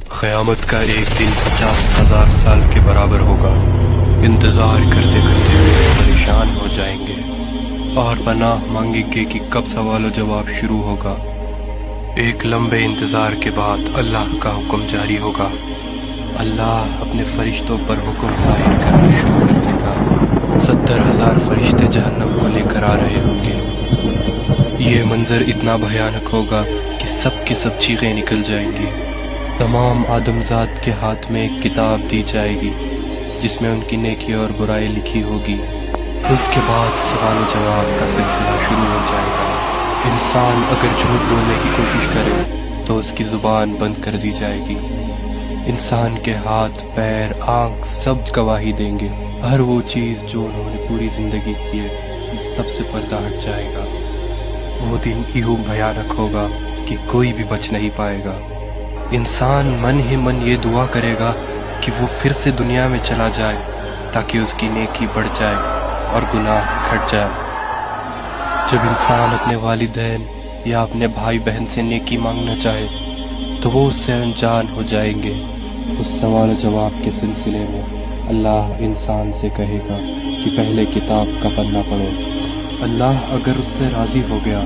قیامت کا ایک دن 50,000 سال کے برابر ہوگا۔ انتظار کرتے کرتے وہ پریشان ہو جائیں گے اور پناہ مانگیں گے کہ کب سوال و جواب شروع ہوگا۔ ایک لمبے انتظار کے بعد اللہ کا حکم جاری ہوگا۔ اللہ اپنے فرشتوں پر حکم ظاہر کرنا شروع کر دے گا۔ 70,000 فرشتے جہنم کو لے کر آ رہے ہوں گے۔ یہ منظر اتنا بھیانک ہوگا کہ سب کی سب چیخیں نکل جائیں گی۔ تمام آدمزاد کے ہاتھ میں ایک کتاب دی جائے گی جس میں ان کی نیکی اور برائی لکھی ہوگی۔ اس کے بعد سوال و جواب کا سلسلہ شروع ہو جائے گا۔ انسان اگر جھوٹ بولنے کی کوشش کرے تو اس کی زبان بند کر دی جائے گی۔ انسان کے ہاتھ، پیر، آنکھ سب گواہی دیں گے۔ ہر وہ چیز جو انہوں نے پوری زندگی کی ہے سب سے پردہ ہٹ جائے گا۔ وہ دن یوں بھیانک ہوگا کہ کوئی بھی بچ نہیں پائے گا۔ انسان من ہی من یہ دعا کرے گا کہ وہ پھر سے دنیا میں چلا جائے تاکہ اس کی نیکی بڑھ جائے اور گناہ گھٹ جائے۔ جب انسان اپنے والدین یا اپنے بھائی بہن سے نیکی مانگنا چاہے تو وہ اس سے انجان ہو جائیں گے۔ اس سوال و جواب کے سلسلے میں اللہ انسان سے کہے گا کہ پہلے کتاب کا پنہ پڑھو۔ اللہ اگر اس سے راضی ہو گیا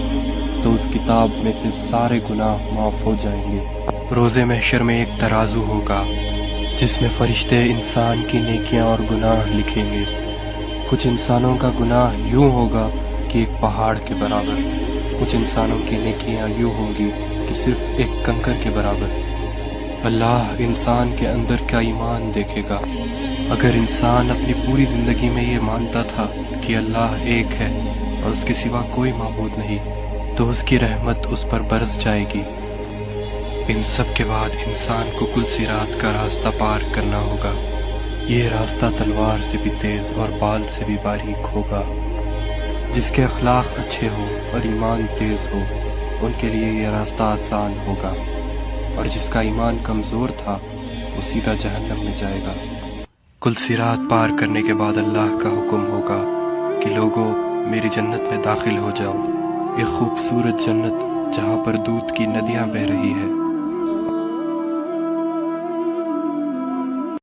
تو اس کتاب میں سے سارے گناہ معاف ہو جائیں گے۔ روز محشر میں ایک ترازو ہوگا جس میں فرشتے انسان کی نیکیاں اور گناہ لکھیں گے۔ کچھ انسانوں کا گناہ یوں ہوگا کہ ایک پہاڑ کے برابر، کچھ انسانوں کی نیکیاں یوں ہوں گی کہ صرف ایک کنکر کے برابر۔ اللہ انسان کے اندر کا ایمان دیکھے گا۔ اگر انسان اپنی پوری زندگی میں یہ مانتا تھا کہ اللہ ایک ہے اور اس کے سوا کوئی معبود نہیں تو اس کی رحمت اس پر برس جائے گی۔ ان سب کے بعد انسان کو کل صراط کا راستہ پار کرنا ہوگا۔ یہ راستہ تلوار سے بھی تیز اور بال سے بھی باریک ہوگا۔ جس کے اخلاق اچھے ہو اور ایمان تیز ہو ان کے لیے یہ راستہ آسان ہوگا، اور جس کا ایمان کمزور تھا وہ سیدھا جہنم میں جائے گا۔ کل صراط پار کرنے کے بعد اللہ کا حکم ہوگا کہ لوگوں میری جنت میں داخل ہو جاؤ۔ یہ خوبصورت جنت جہاں پر دودھ کی ندیاں بہہ رہی ہے۔